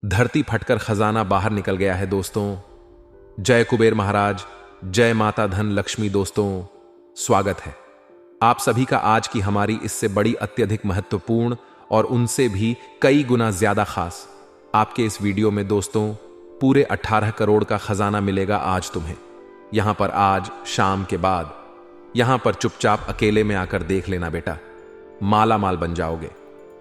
धरती फटकर खजाना बाहर निकल गया है दोस्तों। जय कुबेर महाराज, जय माता धन लक्ष्मी। दोस्तों स्वागत है आप सभी का आज की हमारी इससे बड़ी, अत्यधिक महत्वपूर्ण और उनसे भी कई गुना ज्यादा खास आपके इस वीडियो में दोस्तों पूरे 18 करोड़ का खजाना मिलेगा आज तुम्हें। यहां पर आज शाम के बाद यहां पर चुपचाप अकेले में आकर देख लेना बेटा, माला माल बन जाओगे।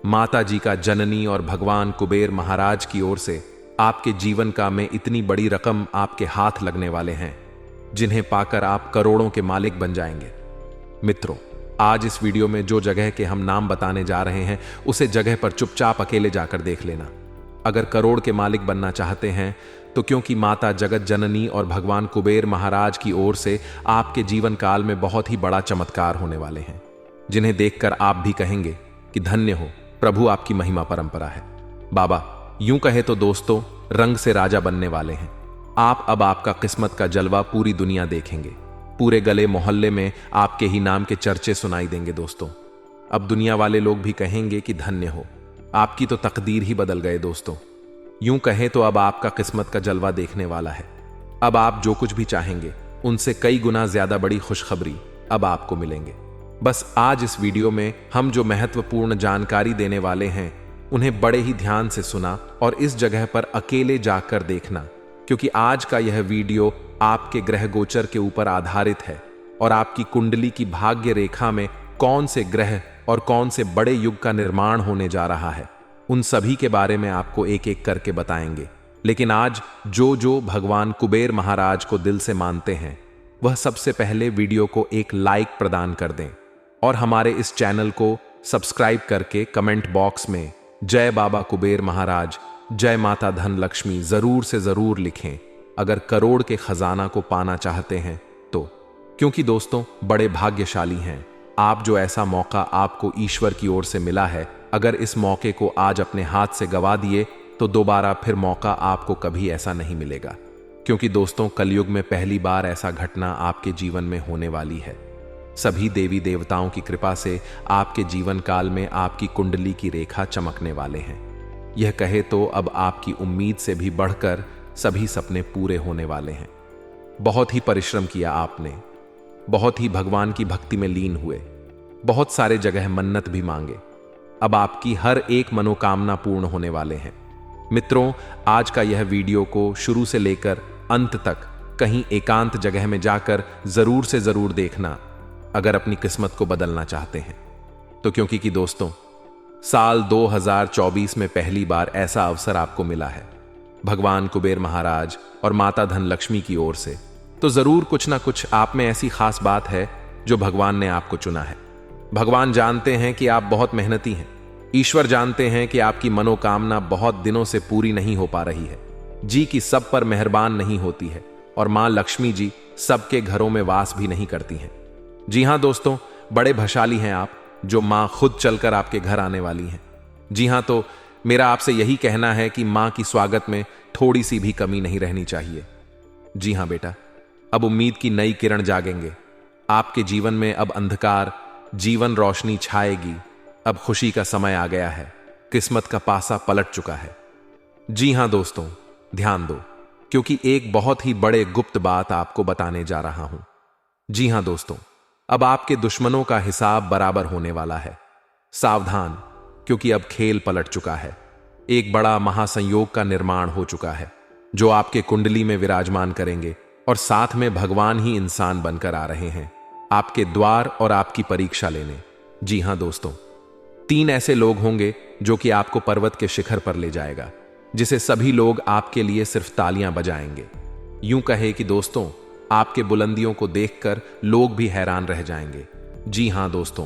माता जी का जननी और भगवान कुबेर महाराज की ओर से आपके जीवन का में इतनी बड़ी रकम आपके हाथ लगने वाले हैं जिन्हें पाकर आप करोड़ों के मालिक बन जाएंगे। मित्रों, आज इस वीडियो में जो जगह के हम नाम बताने जा रहे हैं उसे जगह पर चुपचाप अकेले जाकर देख लेना। अगर करोड़ के मालिक बनना चाहते हैं तो क्योंकि माता जगत जननी और भगवान कुबेर महाराज की ओर से आपके जीवन काल में बहुत ही बड़ा चमत्कार होने वाले हैं जिन्हें देखकर आप भी कहेंगे कि धन्य हो प्रभु, आपकी महिमा परंपरा है। बाबा यूं कहे तो दोस्तों रंग से राजा बनने वाले हैं आप। अब आपका किस्मत का जलवा पूरी दुनिया देखेंगे। पूरे गले मोहल्ले में आपके ही नाम के चर्चे सुनाई देंगे दोस्तों। अब दुनिया वाले लोग भी कहेंगे कि धन्य हो, आपकी तो तकदीर ही बदल गए दोस्तों। यूं कहे तो अब आपका किस्मत का जलवा देखने वाला है। अब आप जो कुछ भी चाहेंगे उनसे कई गुना ज्यादा बड़ी खुशखबरी अब आपको मिलेंगे। बस आज इस वीडियो में हम जो महत्वपूर्ण जानकारी देने वाले हैं उन्हें बड़े ही ध्यान से सुना और इस जगह पर अकेले जाकर देखना, क्योंकि आज का यह वीडियो आपके ग्रह गोचर के ऊपर आधारित है और आपकी कुंडली की भाग्य रेखा में कौन से ग्रह और कौन से बड़े युग का निर्माण होने जा रहा है उन सभी के बारे में आपको एक एक करके बताएंगे। लेकिन आज जो भगवान कुबेर महाराज को दिल से मानते हैं वह सबसे पहले वीडियो को एक लाइक प्रदान कर दें और हमारे इस चैनल को सब्सक्राइब करके कमेंट बॉक्स में जय बाबा कुबेर महाराज, जय माता धन लक्ष्मी जरूर से जरूर लिखें अगर करोड़ के खजाना को पाना चाहते हैं तो। क्योंकि दोस्तों बड़े भाग्यशाली हैं आप जो ऐसा मौका आपको ईश्वर की ओर से मिला है। अगर इस मौके को आज अपने हाथ से गवा दिए तो दोबारा फिर मौका आपको कभी ऐसा नहीं मिलेगा, क्योंकि दोस्तों कलयुग में पहली बार ऐसा घटना आपके जीवन में होने वाली है। सभी देवी देवताओं की कृपा से आपके जीवन काल में आपकी कुंडली की रेखा चमकने वाले हैं। यह कहे तो अब आपकी उम्मीद से भी बढ़कर सभी सपने पूरे होने वाले हैं। बहुत ही परिश्रम किया आपने, बहुत ही भगवान की भक्ति में लीन हुए, बहुत सारे जगह मन्नत भी मांगे। अब आपकी हर एक मनोकामना पूर्ण होने वाले हैं। मित्रों, आज का यह वीडियो को शुरू से लेकर अंत तक कहीं एकांत जगह में जाकर जरूर से जरूर देखना अगर अपनी किस्मत को बदलना चाहते हैं तो। क्योंकि कि दोस्तों साल 2024 में पहली बार ऐसा अवसर आपको मिला है भगवान कुबेर महाराज और माता धन लक्ष्मी की ओर से, तो जरूर कुछ ना कुछ आप में ऐसी खास बात है जो भगवान ने आपको चुना है। भगवान जानते हैं कि आप बहुत मेहनती हैं। ईश्वर जानते हैं कि आपकी मनोकामना बहुत दिनों से पूरी नहीं हो पा रही है। जी की सब पर मेहरबान नहीं होती है और मां लक्ष्मी जी सबके घरों में वास भी नहीं करती हैं। जी हां दोस्तों, बड़े भाग्यशाली हैं आप जो मां खुद चलकर आपके घर आने वाली हैं। जी हां, तो मेरा आपसे यही कहना है कि मां की स्वागत में थोड़ी सी भी कमी नहीं रहनी चाहिए। जी हां बेटा, अब उम्मीद की नई किरण जागेंगे आपके जीवन में। अब अंधकार जीवन रोशनी छाएगी। अब खुशी का समय आ गया है, किस्मत का पासा पलट चुका है। जी हां दोस्तों, ध्यान दो, क्योंकि एक बहुत ही बड़े गुप्त बात आपको बताने जा रहा हूं। जी हां दोस्तों, अब आपके दुश्मनों का हिसाब बराबर होने वाला है। सावधान, क्योंकि अब खेल पलट चुका है। एक बड़ा महासंयोग का निर्माण हो चुका है जो आपके कुंडली में विराजमान करेंगे और साथ में भगवान ही इंसान बनकर आ रहे हैं आपके द्वार और आपकी परीक्षा लेने। जी हां दोस्तों, 3 ऐसे लोग होंगे जो कि आपको पर्वत के शिखर पर ले जाएगा, जिसे सभी लोग आपके लिए सिर्फ तालियां बजाएंगे। यूं कहे कि दोस्तों आपके बुलंदियों को देखकर लोग भी हैरान रह जाएंगे। जी हां दोस्तों,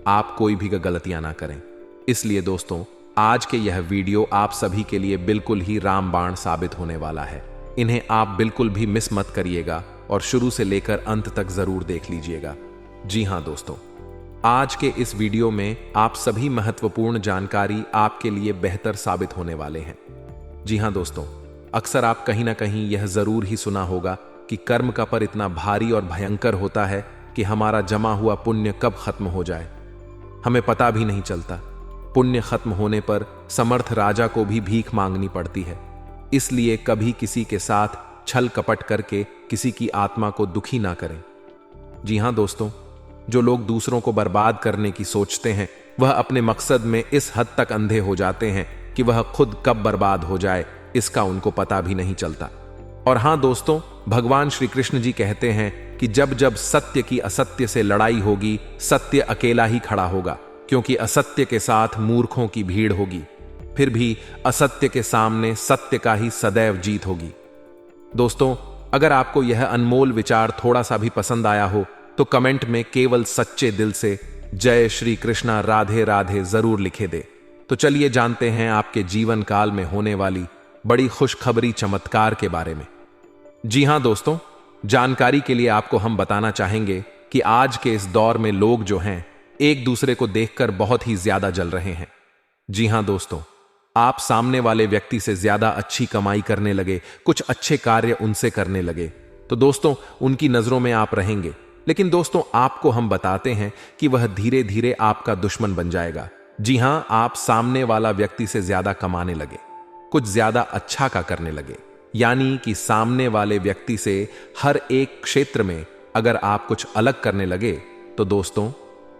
आप कोई भी गलतियां ना करें। इसलिए दोस्तों आज के यह वीडियो आप सभी के लिए बिल्कुल ही रामबाण साबित होने वाला है। इन्हें आप बिल्कुल भी मिस मत करिएगा और शुरू से लेकर अंत तक जरूर देख लीजिएगा। जी हां दोस्तों, आज के इस वीडियो में आप सभी महत्वपूर्ण जानकारी आपके लिए बेहतर साबित होने वाले हैं। जी हां दोस्तों, अक्सर आप कहीं ना कहीं यह जरूर ही सुना होगा कि कर्म का पर इतना भारी और भयंकर होता है कि हमारा जमा हुआ पुण्य कब खत्म हो जाए हमें पता भी नहीं चलता। पुण्य खत्म होने पर समर्थ राजा को भी भीख मांगनी पड़ती है। इसलिए कभी किसी के साथ छल कपट करके किसी की आत्मा को दुखी ना करें। जी हां दोस्तों, जो लोग दूसरों को बर्बाद करने की सोचते हैं वह अपने मकसद में इस हद तक अंधे हो जाते हैं कि वह खुद कब बर्बाद हो जाए इसका उनको पता भी नहीं चलता। और हां दोस्तों, भगवान श्री कृष्ण जी कहते हैं कि जब जब सत्य की असत्य से लड़ाई होगी, सत्य अकेला ही खड़ा होगा, क्योंकि असत्य के साथ मूर्खों की भीड़ होगी। फिर भी असत्य के सामने सत्य का ही सदैव जीत होगी। दोस्तों, अगर आपको यह अनमोल विचार थोड़ा सा भी पसंद आया हो तो कमेंट में केवल सच्चे दिल से जय श्री कृष्णा राधे राधे जरूर लिखे दे। तो चलिए जानते हैं आपके जीवन काल में होने वाली बड़ी खुशखबरी चमत्कार के बारे में। जी हां दोस्तों, जानकारी के लिए आपको हम बताना चाहेंगे कि आज के इस दौर में लोग जो हैं एक दूसरे को देखकर बहुत ही ज्यादा जल रहे हैं। जी हां दोस्तों, आप सामने वाले व्यक्ति से ज्यादा अच्छी कमाई करने लगे, कुछ अच्छे कार्य उनसे करने लगे, तो दोस्तों उनकी नजरों में आप रहेंगे। लेकिन दोस्तों, आपको हम बताते हैं कि वह धीरे धीरे आपका दुश्मन बन जाएगा। जी हां, आप सामने वाला व्यक्ति से ज्यादा कमाने लगे, कुछ ज्यादा अच्छा का करने लगे, यानी कि सामने वाले व्यक्ति से हर एक क्षेत्र में अगर आप कुछ अलग करने लगे तो दोस्तों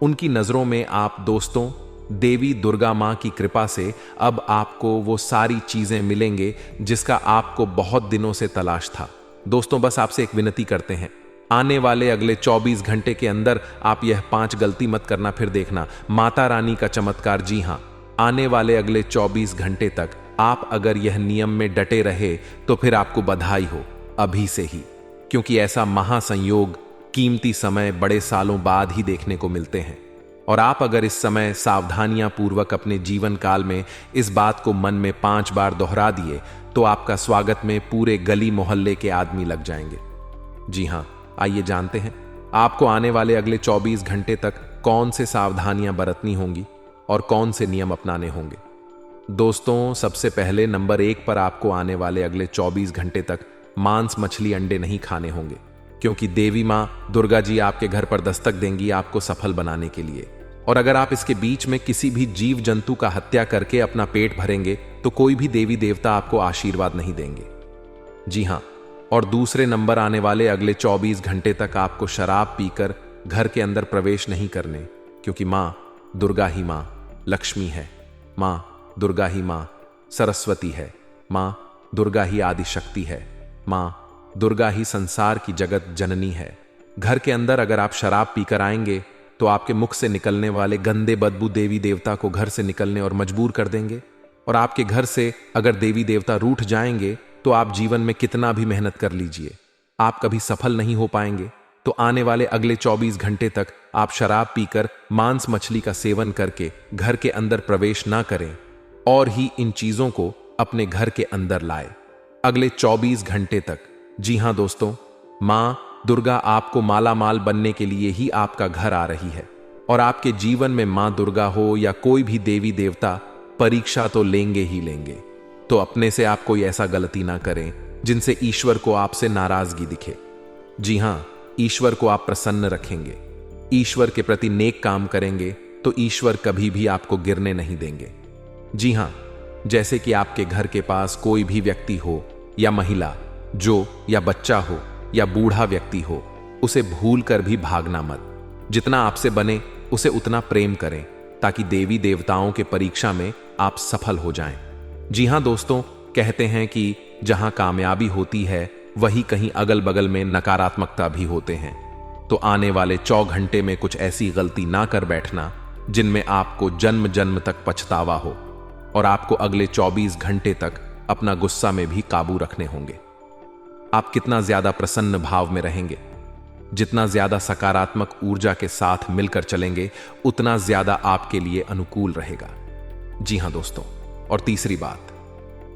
उनकी नजरों में आप दोस्तों देवी दुर्गा मां की कृपा से अब आपको वो सारी चीजें मिलेंगे जिसका आपको बहुत दिनों से तलाश था। दोस्तों, बस आपसे एक विनती करते हैं, आने वाले अगले 24 घंटे के अंदर आप यह 5 गलती मत करना, फिर देखना माता रानी का चमत्कार। जी हां, आने वाले अगले 24 घंटे तक आप अगर यह नियम में डटे रहे तो फिर आपको बधाई हो अभी से ही, क्योंकि ऐसा महासंयोग कीमती समय बड़े सालों बाद ही देखने को मिलते हैं। और आप अगर इस समय सावधानियां पूर्वक अपने जीवन काल में इस बात को मन में 5 बार दोहरा दिए तो आपका स्वागत में पूरे गली मोहल्ले के आदमी लग जाएंगे। जी हां, आइए जानते हैं आपको आने वाले अगले 24 घंटे तक कौन से सावधानियां बरतनी होंगी और कौन से नियम अपनाने होंगे। दोस्तों, सबसे पहले नंबर 1 पर आपको आने वाले अगले 24 घंटे तक मांस मछली अंडे नहीं खाने होंगे, क्योंकि देवी मां दुर्गा जी आपके घर पर दस्तक देंगी आपको सफल बनाने के लिए। और अगर आप इसके बीच में किसी भी जीव जंतु का हत्या करके अपना पेट भरेंगे तो कोई भी देवी देवता आपको आशीर्वाद नहीं देंगे। जी हां, और दूसरे नंबर आने वाले अगले 24 घंटे तक आपको शराब पीकर घर के अंदर प्रवेश नहीं करने, क्योंकि मां दुर्गा ही मां लक्ष्मी है, मां दुर्गा ही मां सरस्वती है, मां दुर्गा ही आदि शक्ति है, मां दुर्गा ही संसार की जगत जननी है। घर के अंदर अगर आप शराब पीकर आएंगे तो आपके मुख से निकलने वाले गंदे बदबू देवी देवता को घर से निकलने और मजबूर कर देंगे। और आपके घर से अगर देवी देवता रूठ जाएंगे तो आप जीवन में कितना भी मेहनत कर लीजिए, आप कभी सफल नहीं हो पाएंगे। तो आने वाले अगले 24 घंटे तक आप शराब पीकर मांस मछली का सेवन करके घर के अंदर प्रवेश ना करें और ही इन चीजों को अपने घर के अंदर लाए अगले 24 घंटे तक। जी हां दोस्तों, मां दुर्गा आपको माला माल बनने के लिए ही आपका घर आ रही है। और आपके जीवन में मां दुर्गा हो या कोई भी देवी देवता परीक्षा तो लेंगे ही लेंगे। तो अपने से आप कोई ऐसा गलती ना करें जिनसे ईश्वर को आपसे नाराजगी दिखे। जी हां, ईश्वर को आप प्रसन्न रखेंगे, ईश्वर के प्रति नेक काम करेंगे तो ईश्वर कभी भी आपको गिरने नहीं देंगे। जी हां, जैसे कि आपके घर के पास कोई भी व्यक्ति हो या महिला, जो या बच्चा हो या बूढ़ा व्यक्ति हो, उसे भूल कर भी भागना मत। जितना आपसे बने उसे उतना प्रेम करें ताकि देवी देवताओं के परीक्षा में आप सफल हो जाएं। जी हां दोस्तों, कहते हैं कि जहां कामयाबी होती है वही कहीं अगल बगल में नकारात्मकता भी होते हैं। तो आने वाले 24 घंटे में कुछ ऐसी गलती ना कर बैठना जिनमें आपको जन्म जन्म तक पछतावा हो। और आपको अगले 24 घंटे तक अपना गुस्सा में भी काबू रखने होंगे। आप कितना ज्यादा प्रसन्न भाव में रहेंगे, जितना ज्यादा सकारात्मक ऊर्जा के साथ मिलकर चलेंगे उतना ज्यादा आपके लिए अनुकूल रहेगा। जी हां दोस्तों, और तीसरी बात,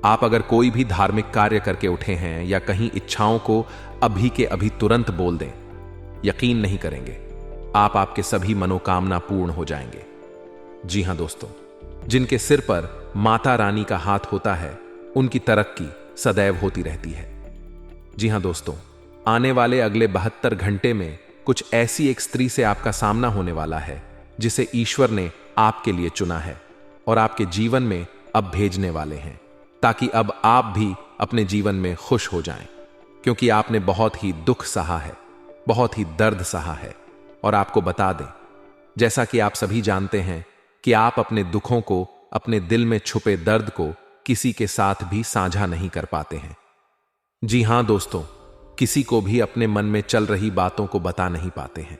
आप अगर कोई भी धार्मिक कार्य करके उठे हैं या कहीं इच्छाओं को अभी के अभी तुरंत बोल दें, यकीन नहीं करेंगे आप आपके सभी मनोकामना पूर्ण हो जाएंगे। जी हां दोस्तों, जिनके सिर पर माता रानी का हाथ होता है उनकी तरक्की सदैव होती रहती है। जी हां दोस्तों, आने वाले अगले 72 घंटे में कुछ ऐसी एक स्त्री से आपका सामना होने वाला है जिसे ईश्वर ने आपके लिए चुना है। और आपके जीवन में अब भेजने वाले हैं, ताकि अब आप भी अपने जीवन में खुश हो जाएं, क्योंकि आपने बहुत ही दुख सहा है, बहुत ही दर्द सहा है। और आपको बता दें, जैसा कि आप सभी जानते हैं कि आप अपने दुखों को, अपने दिल में छुपे दर्द को किसी के साथ भी साझा नहीं कर पाते हैं। जी हां दोस्तों, किसी को भी अपने मन में चल रही बातों को बता नहीं पाते हैं।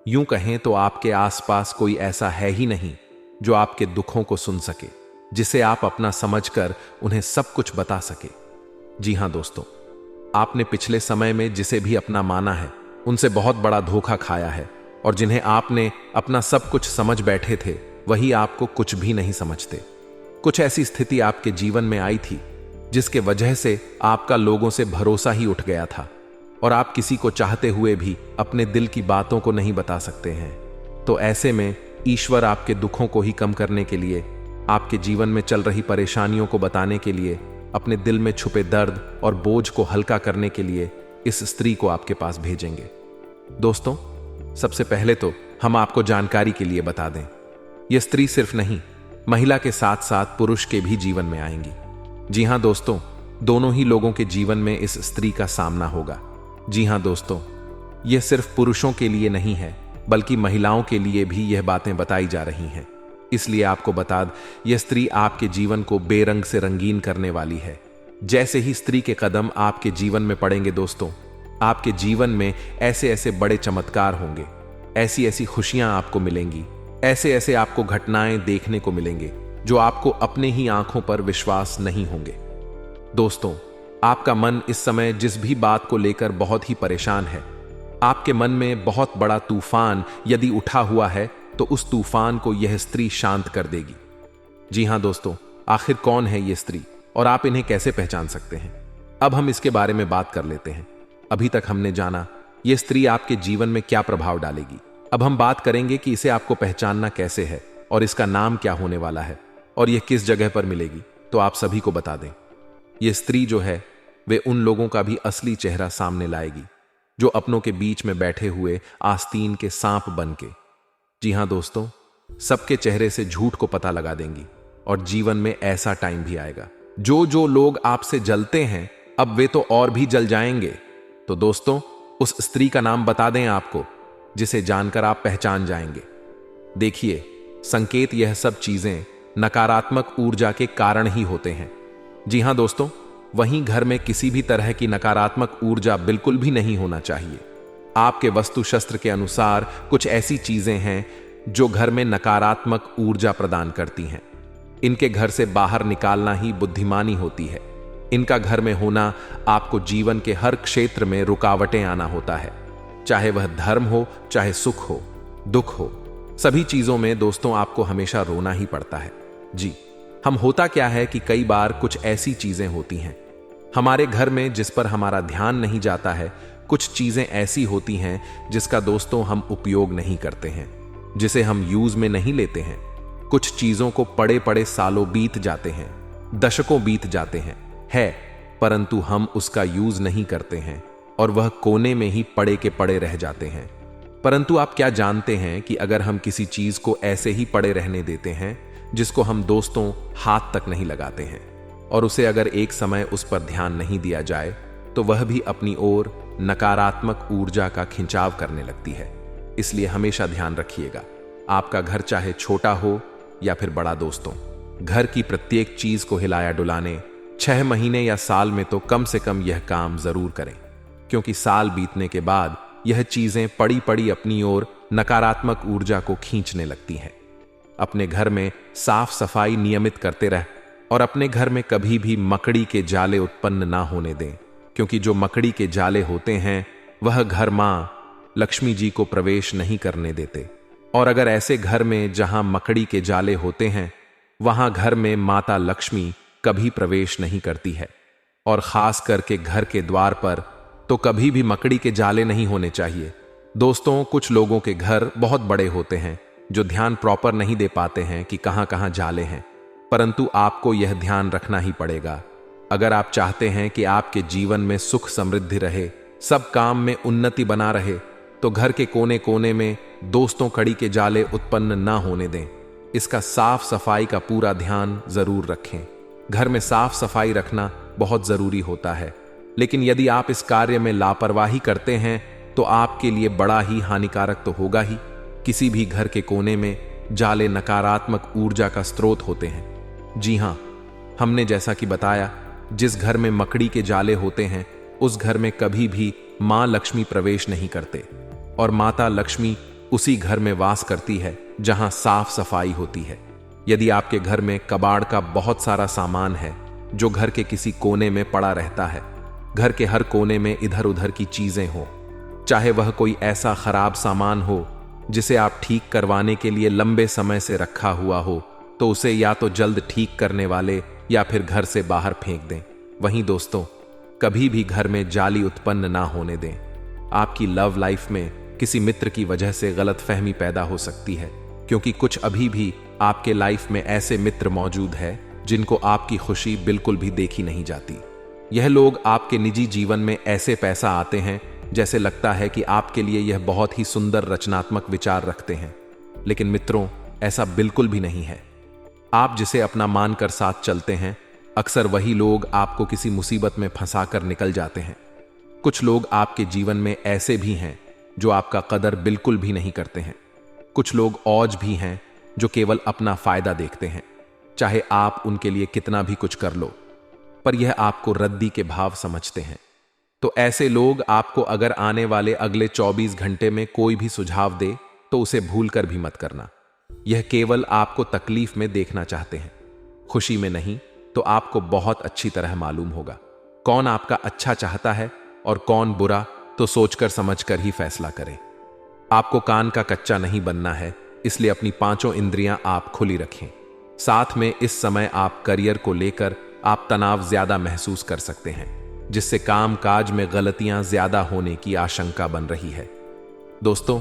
यूं कहें तो आपके आसपास कोई ऐसा है ही नहीं जो आपके दुखों को सुन सके, जिसे आप अपना समझकर उन्हें सब कुछ बता सके। जी हां दोस्तों, आपने पिछले समय में जिसे भी अपना माना है, उनसे बहुत बड़ा धोखा खाया है, और जिन्हें आपने अपना सब कुछ समझ बैठे थे, वही आपको कुछ भी नहीं समझते। कुछ ऐसी स्थिति आपके जीवन में आई थी जिसके वजह से आपका लोगों से भरोसा ही उठ गया था, और आप किसी को चाहते हुए भी अपने दिल की बातों को नहीं बता सकते हैं। तो ऐसे में ईश्वर आपके दुखों को ही कम करने के लिए, आपके जीवन में चल रही परेशानियों को बताने के लिए, अपने दिल में छुपे दर्द और बोझ को हल्का करने के लिए इस स्त्री को आपके पास भेजेंगे। दोस्तों, सबसे पहले तो हम आपको जानकारी के लिए बता दें, यह स्त्री सिर्फ नहीं, महिला के साथ साथ पुरुष के भी जीवन में आएंगी। जी हां दोस्तों, दोनों ही लोगों के जीवन में इस स्त्री का सामना होगा। जी हां दोस्तों, यह सिर्फ पुरुषों के लिए नहीं है, बल्कि महिलाओं के लिए भी यह बातें बताई जा रही हैं। इसलिए आपको बता दें, यह स्त्री आपके जीवन को बेरंग से रंगीन करने वाली है। जैसे ही स्त्री के कदम आपके जीवन में पड़ेंगे दोस्तों, आपके जीवन में ऐसे ऐसे बड़े चमत्कार होंगे, ऐसी ऐसी खुशियां आपको मिलेंगी, ऐसे ऐसे आपको घटनाएं देखने को मिलेंगे जो आपको अपने ही आंखों पर विश्वास नहीं होंगे। दोस्तों, आपका मन इस समय जिस भी बात को लेकर बहुत ही परेशान है, आपके मन में बहुत बड़ा तूफान यदि उठा हुआ है, तो उस तूफान को यह स्त्री शांत कर देगी। जी हां दोस्तों, आखिर कौन है यह स्त्री और आप इन्हें कैसे पहचान सकते हैं? अब हम इसके बारे में बात कर लेते हैं। अभी तक हमने जाना यह स्त्री आपके जीवन में क्या प्रभाव डालेगी। अब हम बात करेंगे कि इसे आपको पहचानना कैसे है, और इसका नाम क्या होने वाला है, और यह किस जगह पर मिलेगी। तो आप सभी को बता दें, यह स्त्री जो है वे उन लोगों का भी असली चेहरा सामने लाएगी जो अपनों के बीच में बैठे हुए आस्तीन के सांप बन के, जी हां दोस्तों, सबके चेहरे से झूठ को पता लगा देंगी। और जीवन में ऐसा टाइम भी आएगा, जो लोग आपसे जलते हैं, अब वे तो और भी जल जाएंगे। तो दोस्तों, उस स्त्री का नाम बता दें आपको, जिसे जानकर आप पहचान जाएंगे। देखिए, संकेत यह सब चीजें नकारात्मक ऊर्जा के कारण ही होते हैं। जी हां दोस्तों, वहीं घर में किसी भी तरह की नकारात्मक ऊर्जा बिल्कुल भी नहीं होना चाहिए। आपके वस्तु शस्त्र के अनुसार कुछ ऐसी चीजें हैं जो घर में नकारात्मक ऊर्जा प्रदान करती हैं। इनके घर से बाहर निकालना ही बुद्धिमानी होती है। इनका घर में होना आपको जीवन के हर क्षेत्र में रुकावटें आना होता है, चाहे वह धर्म हो, चाहे सुख हो, दुख हो, सभी चीजों में दोस्तों आपको हमेशा रोना ही पड़ता है। जी, हम होता क्या है कि कई बार कुछ ऐसी चीजें होती हैं हमारे घर में जिस पर हमारा ध्यान नहीं जाता है। कुछ चीजें ऐसी होती हैं जिसका दोस्तों हम उपयोग नहीं करते हैं, जिसे हम यूज में नहीं लेते हैं। कुछ चीजों को पड़े पड़े सालों बीत जाते हैं, दशकों बीत जाते हैं, परंतु हम उसका यूज नहीं करते हैं और वह कोने में ही पड़े के पड़े रह जाते हैं। परंतु आप क्या जानते हैं कि अगर हम किसी चीज को ऐसे ही पड़े रहने देते हैं, जिसको हम दोस्तों हाथ तक नहीं लगाते हैं, और उसे अगर एक समय उस पर ध्यान नहीं दिया जाए, तो वह भी अपनी ओर नकारात्मक ऊर्जा का खिंचाव करने लगती है। इसलिए हमेशा ध्यान रखिएगा, आपका घर चाहे छोटा हो या फिर बड़ा दोस्तों, घर की प्रत्येक चीज को हिलाया डुलाने 6 महीने या साल में तो कम से कम यह काम जरूर करें, क्योंकि साल बीतने के बाद यह चीजें पड़ी पड़ी अपनी ओर नकारात्मक ऊर्जा को खींचने लगती हैं। अपने घर में साफ सफाई नियमित करते रह और अपने घर में कभी भी मकड़ी के जाले उत्पन्न ना होने दें, क्योंकि जो मकड़ी के जाले होते हैं वह घर मां लक्ष्मी जी को प्रवेश नहीं करने देते। और अगर ऐसे घर में जहां मकड़ी के जाले होते हैं, वहां घर में माता लक्ष्मी कभी प्रवेश नहीं करती है। और खास करके घर के द्वार पर तो कभी भी मकड़ी के जाले नहीं होने चाहिए। दोस्तों, कुछ लोगों के घर बहुत बड़े होते हैं जो ध्यान प्रॉपर नहीं दे पाते हैं कि कहां कहां जाले हैं, परंतु आपको यह ध्यान रखना ही पड़ेगा। अगर आप चाहते हैं कि आपके जीवन में सुख समृद्धि रहे, सब काम में उन्नति बना रहे, तो घर के कोने कोने में दोस्तों कड़ी के जाले उत्पन्न ना होने दें। इसका साफ सफाई का पूरा ध्यान जरूर रखें। घर में साफ सफाई रखना बहुत जरूरी होता है, लेकिन यदि आप इस कार्य में लापरवाही करते हैं तो आपके लिए बड़ा ही हानिकारक तो होगा ही। किसी भी घर के कोने में जाले नकारात्मक ऊर्जा का स्रोत होते हैं। जी हां, हमने जैसा कि बताया, जिस घर में मकड़ी के जाले होते हैं उस घर में कभी भी मां लक्ष्मी प्रवेश नहीं करते, और माता लक्ष्मी उसी घर में वास करती है जहां साफ सफाई होती है। यदि आपके घर में कबाड़ का बहुत सारा सामान है जो घर के किसी कोने में पड़ा रहता है, घर के हर कोने में इधर उधर की चीजें हो, चाहे वह कोई ऐसा खराब सामान हो जिसे आप ठीक करवाने के लिए लंबे समय से रखा हुआ हो, तो उसे या तो जल्द ठीक करने वाले या फिर घर से बाहर फेंक दें। वहीं दोस्तों, कभी भी घर में जाली उत्पन्न ना होने दें। आपकी लव लाइफ में किसी मित्र की वजह से गलतफहमी पैदा हो सकती है, क्योंकि कुछ अभी भी आपके लाइफ में ऐसे मित्र मौजूद हैं जिनको आपकी खुशी बिल्कुल भी देखी नहीं जाती। यह लोग आपके निजी जीवन में ऐसे पैसा आते हैं जैसे लगता है कि आपके लिए यह बहुत ही सुंदर रचनात्मक विचार रखते हैं, लेकिन मित्रों, ऐसा बिल्कुल भी नहीं है। आप जिसे अपना मानकर साथ चलते हैं, अक्सर वही लोग आपको किसी मुसीबत में फंसाकर निकल जाते हैं। कुछ लोग आपके जीवन में ऐसे भी हैं जो आपका कदर बिल्कुल भी नहीं करते हैं। कुछ लोग औज भी हैं जो केवल अपना फायदा देखते हैं, चाहे आप उनके लिए कितना भी कुछ कर लो, पर यह आपको रद्दी के भाव समझते हैं। तो ऐसे लोग आपको अगर आने वाले अगले 24 घंटे में कोई भी सुझाव दे तो उसे भूलकर भी मत करना। यह केवल आपको तकलीफ में देखना चाहते हैं, खुशी में नहीं। तो आपको बहुत अच्छी तरह मालूम होगा कौन आपका अच्छा चाहता है और कौन बुरा, तो सोचकर समझकर ही फैसला करें। आपको कान का कच्चा नहीं बनना है, इसलिए अपनी पांचों इंद्रियां आप खुली रखें। साथ में इस समय आप करियर को लेकर आप तनाव ज्यादा महसूस कर सकते हैं, जिससे काम काज में गलतियां ज्यादा होने की आशंका बन रही है। दोस्तों,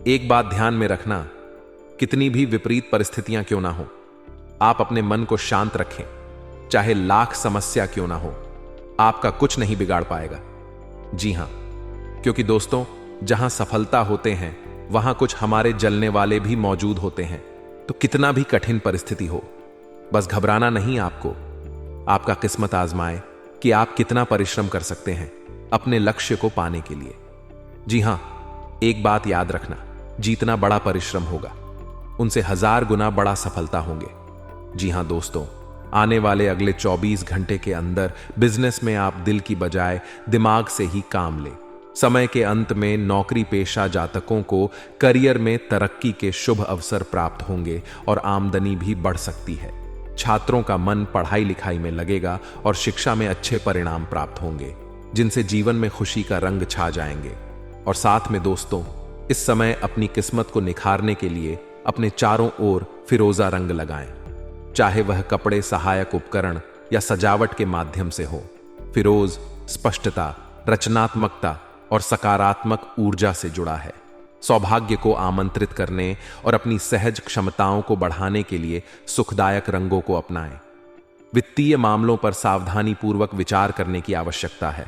एक बात ध्यान में रखना, कितनी भी विपरीत परिस्थितियां क्यों ना हो, आप अपने मन को शांत रखें। चाहे लाख समस्या क्यों ना हो, आपका कुछ नहीं बिगाड़ पाएगा। जी हां, क्योंकि दोस्तों, जहां सफलता होते हैं वहां कुछ हमारे जलने वाले भी मौजूद होते हैं। तो कितना भी कठिन परिस्थिति हो, बस घबराना नहीं। आपका किस्मत आजमाए कि आप कितना परिश्रम कर सकते हैं अपने लक्ष्य को पाने के लिए। जी हां, एक बात याद रखना, जीतना बड़ा परिश्रम होगा, उनसे 1000 गुना बड़ा सफलता होंगे। जी हां दोस्तों, आने वाले अगले 24 घंटे के अंदर बिजनेस में आप दिल की बजाय दिमाग से ही काम लें। समय के अंत में नौकरी पेशा जातकों को करियर में तरक्की के शुभ अवसर प्राप्त होंगे और आमदनी भी बढ़ सकती है। छात्रों का मन पढ़ाई लिखाई में लगेगा और शिक्षा में अच्छे परिणाम प्राप्त होंगे, जिनसे जीवन में खुशी का रंग छा जाएंगे। और साथ में दोस्तों, इस समय अपनी किस्मत को निखारने के लिए अपने चारों ओर फिरोजा रंग लगाएं, चाहे वह कपड़े, सहायक उपकरण या सजावट के माध्यम से हो। फिरोज स्पष्टता, रचनात्मकता और सकारात्मक ऊर्जा से जुड़ा है। सौभाग्य को आमंत्रित करने और अपनी सहज क्षमताओं को बढ़ाने के लिए सुखदायक रंगों को अपनाएं। वित्तीय मामलों पर सावधानी पूर्वक विचार करने की आवश्यकता है।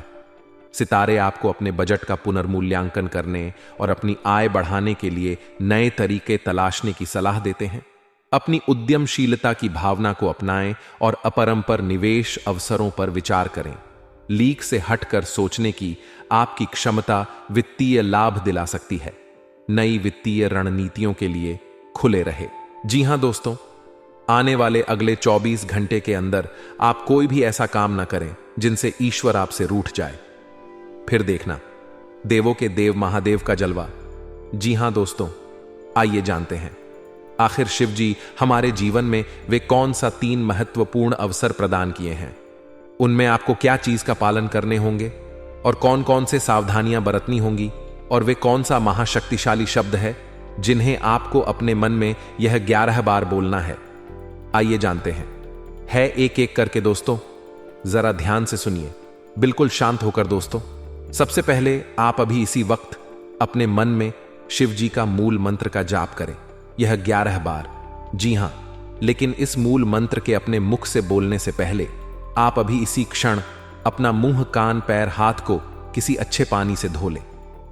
सितारे आपको अपने बजट का पुनर्मूल्यांकन करने और अपनी आय बढ़ाने के लिए नए तरीके तलाशने की सलाह देते हैं। अपनी उद्यमशीलता की भावना को अपनाएं और अपरंपर निवेश अवसरों पर विचार करें। लीक से हटकर सोचने की आपकी क्षमता वित्तीय लाभ दिला सकती है। नई वित्तीय रणनीतियों के लिए खुले रहे। जी हां दोस्तों, आने वाले अगले 24 घंटे के अंदर आप कोई भी ऐसा काम ना करें जिनसे ईश्वर आपसे रूठ जाए। फिर देखना देवों के देव महादेव का जलवा। जी हां दोस्तों, आइए जानते हैं आखिर शिव जी हमारे जीवन में वे कौन सा 3 महत्वपूर्ण अवसर प्रदान किए हैं। उनमें आपको क्या चीज का पालन करने होंगे और कौन कौन से सावधानियां बरतनी होंगी, और वे कौन सा महाशक्तिशाली शब्द है जिन्हें आपको अपने मन में यह 11 बार बोलना है। आइए जानते हैं। है एक एक करके दोस्तों, जरा ध्यान से सुनिए, बिल्कुल शांत होकर दोस्तों। सबसे पहले आप अभी इसी वक्त अपने मन में शिव जी का मूल मंत्र का जाप करें, यह 11 बार। जी हां, लेकिन इस मूल मंत्र के अपने मुख से बोलने से पहले आप अभी इसी क्षण अपना मुंह, कान, पैर, हाथ को किसी अच्छे पानी से धो लें।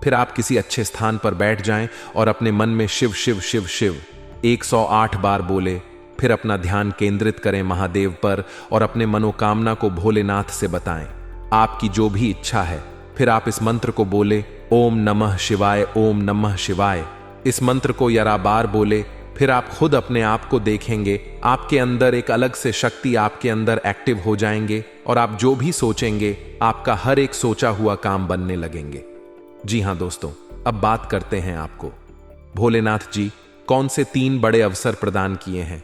फिर आप किसी अच्छे स्थान पर बैठ जाएं और अपने मन में शिव शिव शिव शिव 108 बार बोले, फिर अपना ध्यान केंद्रित करें महादेव पर और अपने मनोकामना को भोलेनाथ से बताएं। आपकी जो भी इच्छा है, फिर आप इस मंत्र को बोले, ओम नमः शिवाय, ओम नमः शिवाय। इस मंत्र को 11 बार बोले, फिर आप खुद अपने आप को देखेंगे, आपके अंदर एक अलग से शक्ति आपके अंदर एक्टिव हो जाएंगे और आप जो भी सोचेंगे, आपका हर एक सोचा हुआ काम बनने लगेंगे। जी हाँ दोस्तों, अब बात करते हैं आपको भोलेनाथ जी कौन से 3 बड़े अवसर प्रदान किए हैं।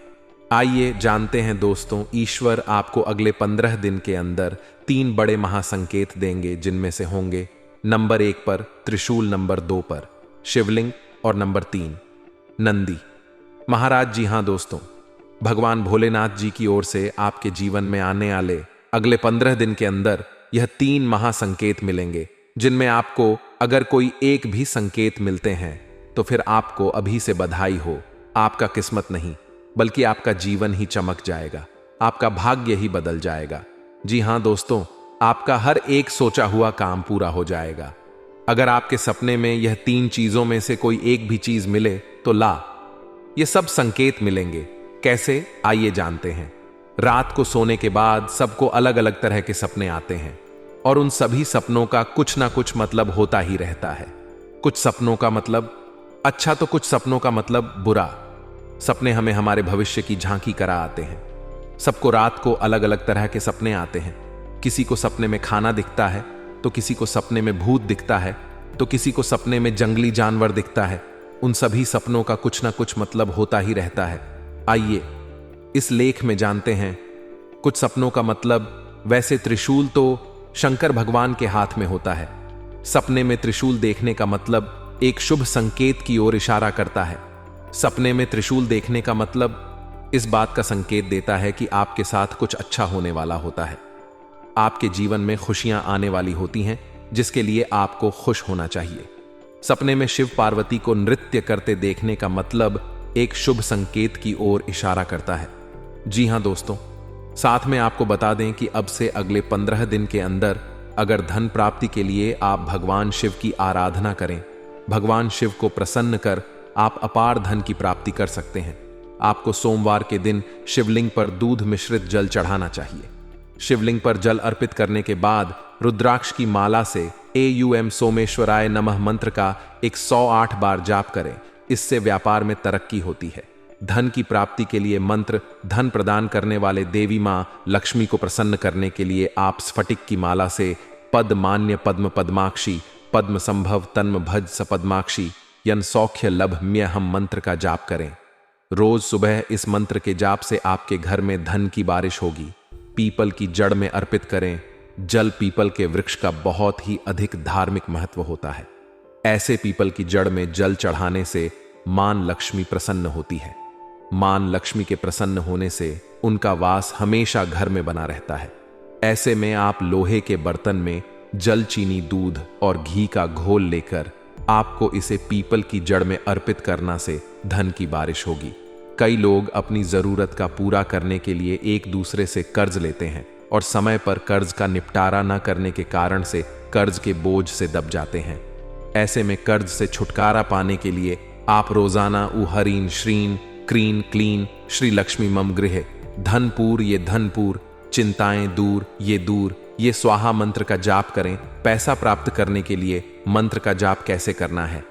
आइए जानते हैं दोस्तों। ईश्वर आपको अगले 15 दिन के अंदर 3 बड़े महासंकेत देंगे, जिनमें से होंगे नंबर 1 पर त्रिशूल, नंबर 2 पर शिवलिंग और नंबर 3 नंदी महाराज। जी हाँ दोस्तों, भगवान भोलेनाथ जी की ओर से आपके जीवन में आने वाले अगले 15 दिन के अंदर यह 3 महासंकेत मिलेंगे, जिनमें आपको अगर कोई एक भी संकेत मिलते हैं तो फिर आपको अभी से बधाई हो। आपका किस्मत नहीं बल्कि आपका जीवन ही चमक जाएगा, आपका भाग्य ही बदल जाएगा। जी हाँ दोस्तों, आपका हर एक सोचा हुआ काम पूरा हो जाएगा। अगर आपके सपने में यह 3 चीजों में से कोई एक भी चीज मिले तो ये सब संकेत मिलेंगे। कैसे, आइए जानते हैं। रात को सोने के बाद सबको अलग अलग तरह के सपने आते हैं और उन सभी सपनों का कुछ ना कुछ मतलब होता ही रहता है। कुछ सपनों का मतलब अच्छा तो कुछ सपनों का मतलब बुरा। सपने हमें हमारे भविष्य की झांकी करा आते हैं। सबको रात को अलग अलग तरह के सपने आते हैं। किसी को सपने में खाना दिखता है, तो किसी को सपने में भूत दिखता है, तो किसी को सपने में जंगली जानवर दिखता है। उन सभी सपनों का कुछ ना कुछ मतलब होता ही रहता है। आइए इस लेख में जानते हैं कुछ सपनों का मतलब। वैसे त्रिशूल तो शंकर भगवान के हाथ में होता है। सपने में त्रिशूल देखने का मतलब एक शुभ संकेत की ओर इशारा करता है। सपने में त्रिशूल देखने का मतलब इस बात का संकेत देता है कि आपके साथ कुछ अच्छा होने वाला होता है। आपके जीवन में खुशियां आने वाली होती हैं, जिसके लिए आपको खुश होना चाहिए। सपने में शिव पार्वती को नृत्य करते देखने का मतलब एक शुभ संकेत की ओर इशारा करता है। जी हां दोस्तों, साथ में आपको बता दें कि अब से अगले 15 दिन के अंदर अगर धन प्राप्ति के लिए आप भगवान शिव की आराधना करें, भगवान शिव को प्रसन्न कर आप अपार धन की प्राप्ति कर सकते हैं। आपको सोमवार के दिन शिवलिंग पर दूध मिश्रित जल चढ़ाना चाहिए। शिवलिंग पर जल अर्पित करने के बाद रुद्राक्ष की माला से एयूएम सोमेश्वराय नमः मंत्र का 108 बार जाप करें। इससे व्यापार में तरक्की होती है। धन की प्राप्ति के लिए मंत्र। धन प्रदान करने वाले देवी मां लक्ष्मी को प्रसन्न करने के लिए आप स्फटिक की माला से पद मान्य पद्म पद्माक्षी पद्म संभव तन्म भज सपद्माक्षी यन सौख्य लभ म्य हम मंत्र का जाप करें। रोज सुबह इस मंत्र के जाप से आपके घर में धन की बारिश होगी। पीपल की जड़ में अर्पित करें। जल पीपल के वृक्ष का बहुत ही अधिक धार्मिक महत्व होता है। ऐसे पीपल की जड़ में जल चढ़ाने से मां लक्ष्मी प्रसन्न होती है। मां लक्ष्मी के प्रसन्न होने से उनका वास हमेशा घर में बना रहता है। ऐसे में आप लोहे के बर्तन में जल, चीनी, दूध और घी का घोल लेकर आपको इसे पीपल की जड़ में अर्पित करना से धन की बारिश होगी। कई लोग अपनी जरूरत का पूरा करने के लिए एक दूसरे से कर्ज लेते हैं और समय पर कर्ज का निपटारा न करने के कारण से कर्ज के बोझ से दब जाते हैं। ऐसे में कर्ज से छुटकारा पाने के लिए आप रोजाना उहरीन श्रीन क्रीन क्लीन श्री लक्ष्मी मम गृह धनपूर ये धनपूर चिंताएं दूर ये स्वाहा मंत्र का जाप करें। पैसा प्राप्त करने के लिए मंत्र का जाप कैसे करना है,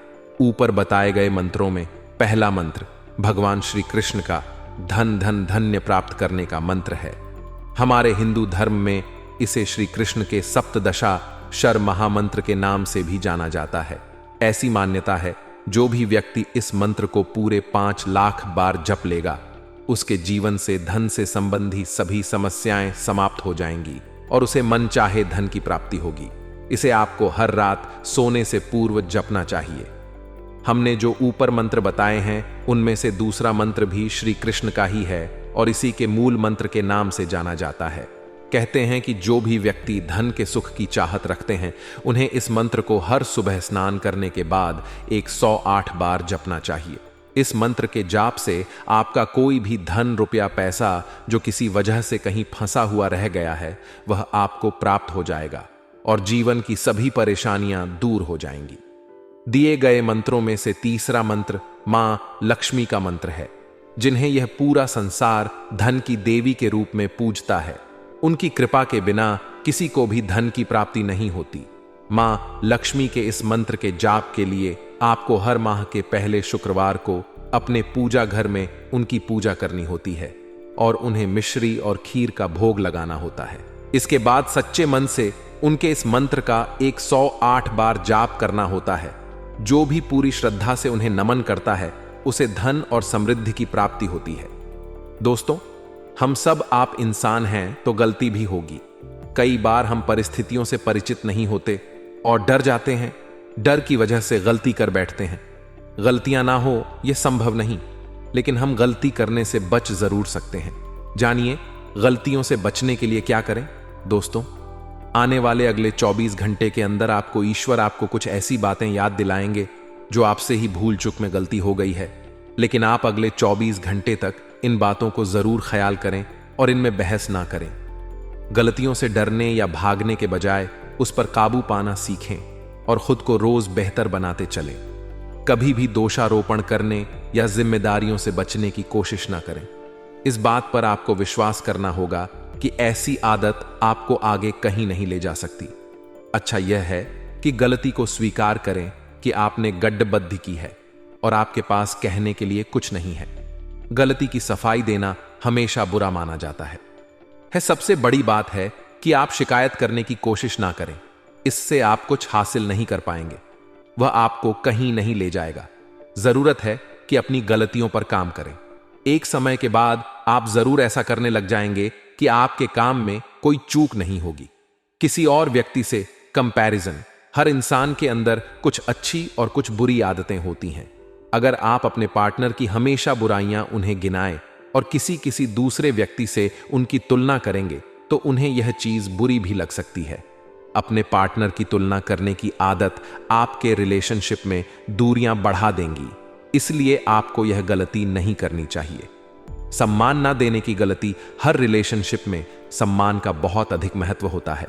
ऊपर बताए गए मंत्रों में पहला मंत्र भगवान श्री कृष्ण का धन धन धन्य प्राप्त करने का मंत्र है। हमारे हिंदू धर्म में इसे श्री कृष्ण के सप्तदशा शर महामंत्र के नाम से भी जाना जाता है। ऐसी मान्यता है, जो भी व्यक्ति इस मंत्र को पूरे 5 लाख बार जप लेगा, उसके जीवन से धन से संबंधी सभी समस्याएं समाप्त हो जाएंगी और उसे मन चाहे धन की प्राप्ति होगी। इसे आपको हर रात सोने से पूर्व जपना चाहिए। हमने जो ऊपर मंत्र बताए हैं, उनमें से दूसरा मंत्र भी श्री कृष्ण का ही है और इसी के मूल मंत्र के नाम से जाना जाता है। कहते हैं कि जो भी व्यक्ति धन के सुख की चाहत रखते हैं, उन्हें इस मंत्र को हर सुबह स्नान करने के बाद 108 बार जपना चाहिए। इस मंत्र के जाप से आपका कोई भी धन, रुपया, पैसा जो किसी वजह से कहीं फंसा हुआ रह गया है, वह आपको प्राप्त हो जाएगा और जीवन की सभी परेशानियां दूर हो जाएंगी। दिए गए मंत्रों में से तीसरा मंत्र मां लक्ष्मी का मंत्र है, जिन्हें यह पूरा संसार धन की देवी के रूप में पूजता है। उनकी कृपा के बिना किसी को भी धन की प्राप्ति नहीं होती। मां लक्ष्मी के इस मंत्र के जाप के लिए आपको हर माह के पहले शुक्रवार को अपने पूजा घर में उनकी पूजा करनी होती है और उन्हें मिश्री और खीर का भोग लगाना होता है। इसके बाद सच्चे मन से उनके इस मंत्र का 108 बार जाप करना होता है। जो भी पूरी श्रद्धा से उन्हें नमन करता है उसे धन और समृद्धि की प्राप्ति होती है। दोस्तों, हम सब आप इंसान हैं तो गलती भी होगी। कई बार हम परिस्थितियों से परिचित नहीं होते और डर जाते हैं। डर की वजह से गलती कर बैठते हैं। गलतियां ना हो यह संभव नहीं, लेकिन हम गलती करने से बच जरूर सकते हैं। जानिए गलतियों से बचने के लिए क्या करें। दोस्तों, आने वाले अगले 24 घंटे के अंदर आपको ईश्वर आपको कुछ ऐसी बातें याद दिलाएंगे जो आपसे ही भूल चूक में गलती हो गई है, लेकिन आप अगले 24 घंटे तक इन बातों को जरूर ख्याल करें और इनमें बहस ना करें। गलतियों से डरने या भागने के बजाय उस पर काबू पाना सीखें और खुद को रोज बेहतर बनाते चलें। कभी भी दोषारोपण करने या जिम्मेदारियों से बचने की कोशिश ना करें। इस बात पर आपको विश्वास करना होगा कि ऐसी आदत आपको आगे कहीं नहीं ले जा सकती। अच्छा यह है कि गलती को स्वीकार करें कि आपने गड्ढबद्धी की है और आपके पास कहने के लिए कुछ नहीं है। गलती की सफाई देना हमेशा बुरा माना जाता है। सबसे बड़ी बात है कि आप शिकायत करने की कोशिश ना करें। इससे आप कुछ हासिल नहीं कर पाएंगे। वह आपको कहीं नहीं ले जाएगा। जरूरत है कि अपनी गलतियों पर काम करें। एक समय के बाद आप जरूर ऐसा करने लग जाएंगे कि आपके काम में कोई चूक नहीं होगी। किसी और व्यक्ति से कंपैरिजन। हर इंसान के अंदर कुछ अच्छी और कुछ बुरी आदतें होती हैं। अगर आप अपने पार्टनर की हमेशा बुराइयां उन्हें गिनाएं और किसी दूसरे व्यक्ति से उनकी तुलना करेंगे तो उन्हें यह चीज बुरी भी लग सकती है। अपने पार्टनर की तुलना करने की आदत आपके रिलेशनशिप में दूरियां बढ़ा देंगी। इसलिए आपको यह गलती नहीं करनी चाहिए। सम्मान ना देने की गलती। हर रिलेशनशिप में सम्मान का बहुत अधिक महत्व होता है।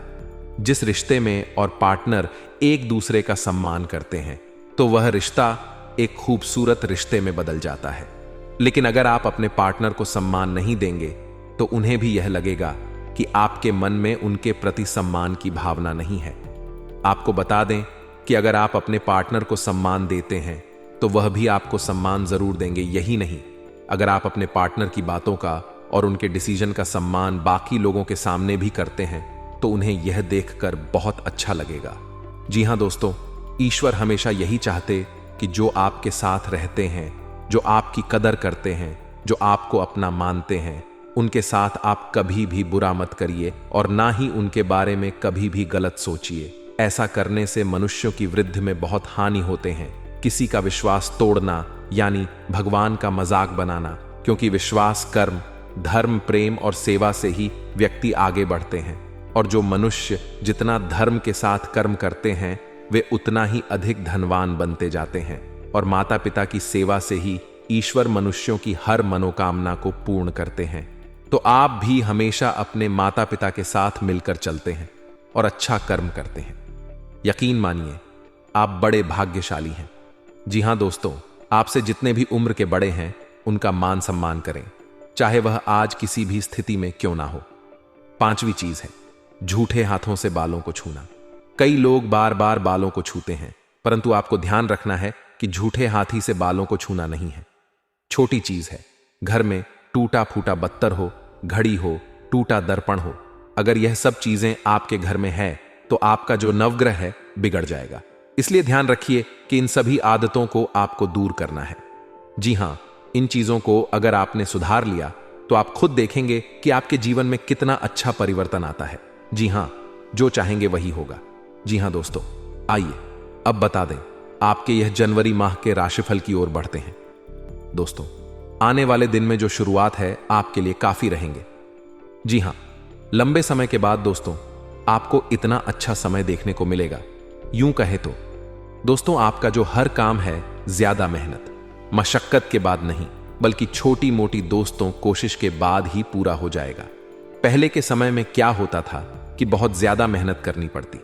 जिस रिश्ते में और पार्टनर एक दूसरे का सम्मान करते हैं तो वह रिश्ता एक खूबसूरत रिश्ते में बदल जाता है। लेकिन अगर आप अपने पार्टनर को सम्मान नहीं देंगे तो उन्हें भी यह लगेगा कि आपके मन में उनके प्रति सम्मान की भावना नहीं है। आपको बता दें कि अगर आप अपने पार्टनर को सम्मान देते हैं तो वह भी आपको सम्मान जरूर देंगे। यही नहीं, अगर आप अपने पार्टनर की बातों का और उनके डिसीजन का सम्मान बाकी लोगों के सामने भी करते हैं तो उन्हें यह देखकर बहुत अच्छा लगेगा। जी हां दोस्तों, ईश्वर हमेशा यही चाहते कि जो आपके साथ रहते हैं, जो आपकी कदर करते हैं, जो आपको अपना मानते हैं, उनके साथ आप कभी भी बुरा मत करिए और ना ही उनके बारे में कभी भी गलत सोचिए। ऐसा करने से मनुष्यों की वृद्धि में बहुत हानि होते हैं। किसी का विश्वास तोड़ना यानी भगवान का मजाक बनाना, क्योंकि विश्वास, कर्म, धर्म, प्रेम और सेवा से ही व्यक्ति आगे बढ़ते हैं। और जो मनुष्य जितना धर्म के साथ कर्म करते हैं वे उतना ही अधिक धनवान बनते जाते हैं। और माता पिता की सेवा से ही ईश्वर मनुष्यों की हर मनोकामना को पूर्ण करते हैं। तो आप भी हमेशा अपने माता पिता के साथ मिलकर चलते हैं और अच्छा कर्म करते हैं। यकीन मानिए, आप बड़े भाग्यशाली हैं। जी हां दोस्तों, आपसे जितने भी उम्र के बड़े हैं उनका मान सम्मान करें, चाहे वह आज किसी भी स्थिति में क्यों ना हो। 5वीं चीज है झूठे हाथों से बालों को छूना। कई लोग बार बार बालों को छूते हैं, परंतु आपको ध्यान रखना है कि झूठे हाथी से बालों को छूना नहीं है। छोटी चीज है, घर में टूटा फूटा बत्तर हो, घड़ी हो, टूटा दर्पण हो, अगर यह सब चीजें आपके घर में है तो आपका जो नवग्रह है बिगड़ जाएगा। इसलिए ध्यान रखिए कि इन सभी आदतों को आपको दूर करना है। जी हां, इन चीजों को अगर आपने सुधार लिया तो आप खुद देखेंगे कि आपके जीवन में कितना अच्छा परिवर्तन आता है। जी हां, जो चाहेंगे वही होगा। जी हां दोस्तों, आइए अब बता दें आपके यह जनवरी माह के राशिफल की ओर बढ़ते हैं। दोस्तों, आने वाले दिन में जो शुरुआत है आपके लिए काफी रहेंगे। जी हां, लंबे समय के बाद दोस्तों आपको इतना अच्छा समय देखने को मिलेगा। यूं कहे तो दोस्तों, आपका जो हर काम है ज्यादा मेहनत, मशक्कत के बाद नहीं, बल्कि छोटी मोटी दोस्तों कोशिश के बाद ही पूरा हो जाएगा। पहले के समय में क्या होता था कि बहुत ज्यादा मेहनत करनी पड़ती।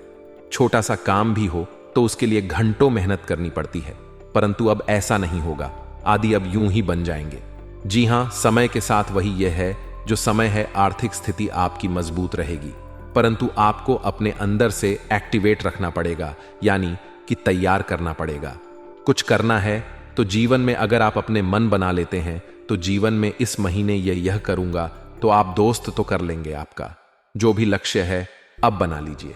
छोटा सा काम भी हो तो उसके लिए घंटों मेहनत करनी पड़ती है, परंतु अब ऐसा नहीं होगा। आदि अब यूं ही बन जाएंगे। जी हां, समय के साथ वही यह है जो समय है। आर्थिक स्थिति आपकी मजबूत रहेगी, परंतु आपको अपने अंदर से एक्टिवेट रखना पड़ेगा, यानी कि तैयार करना पड़ेगा। कुछ करना है तो जीवन में अगर आप अपने मन बना लेते हैं तो जीवन में इस महीने यह करूंगा तो आप दोस्त तो कर लेंगे। आपका जो भी लक्ष्य है अब बना लीजिए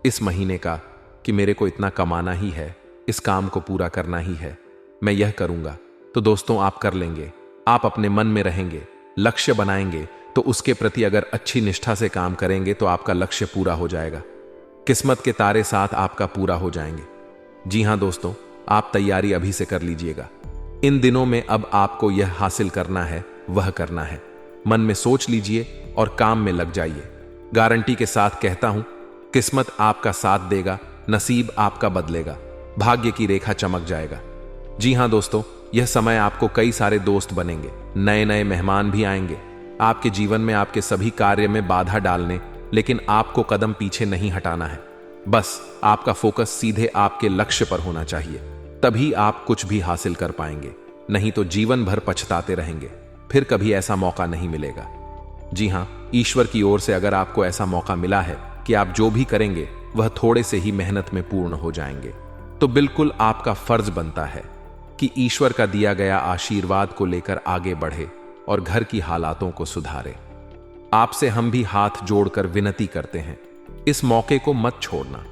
इस महीने का कि मेरे को इतना कमाना ही है, इस काम को पूरा करना ही है, मैं यह करूंगा। तो दोस्तों आप कर लेंगे। आप अपने मन में रहेंगे, लक्ष्य बनाएंगे तो उसके प्रति अगर अच्छी निष्ठा से काम करेंगे तो आपका लक्ष्य पूरा हो जाएगा। किस्मत के तारे साथ आपका पूरा हो जाएंगे। जी हां दोस्तों, आप तैयारी अभी से कर लीजिएगा। इन दिनों में अब आपको यह हासिल करना है, वह करना है। मन में सोच लीजिए और काम में लग जाइए। गारंटी के साथ कहता हूं, किस्मत आपका साथ देगा, नसीब आपका बदलेगा, भाग्य की रेखा चमक जाएगा। जी हां दोस्तों, यह समय आपको कई सारे दोस्त बनेंगे, नए नए मेहमान भी आएंगे आपके जीवन में, आपके सभी कार्य में बाधा डालने, लेकिन आपको कदम पीछे नहीं हटाना है। बस आपका फोकस सीधे आपके लक्ष्य पर होना चाहिए, तभी आप कुछ भी हासिल कर पाएंगे। नहीं तो जीवन भर पछताते रहेंगे, फिर कभी ऐसा मौका नहीं मिलेगा। जी हां, ईश्वर की ओर से अगर आपको ऐसा मौका मिला है कि आप जो भी करेंगे वह थोड़े से ही मेहनत में पूर्ण हो जाएंगे, तो बिल्कुल आपका फर्ज बनता है कि ईश्वर का दिया गया आशीर्वाद को लेकर आगे बढ़े और घर की हालातों को सुधारे। आपसे हम भी हाथ जोड़कर विनती करते हैं, इस मौके को मत छोड़ना।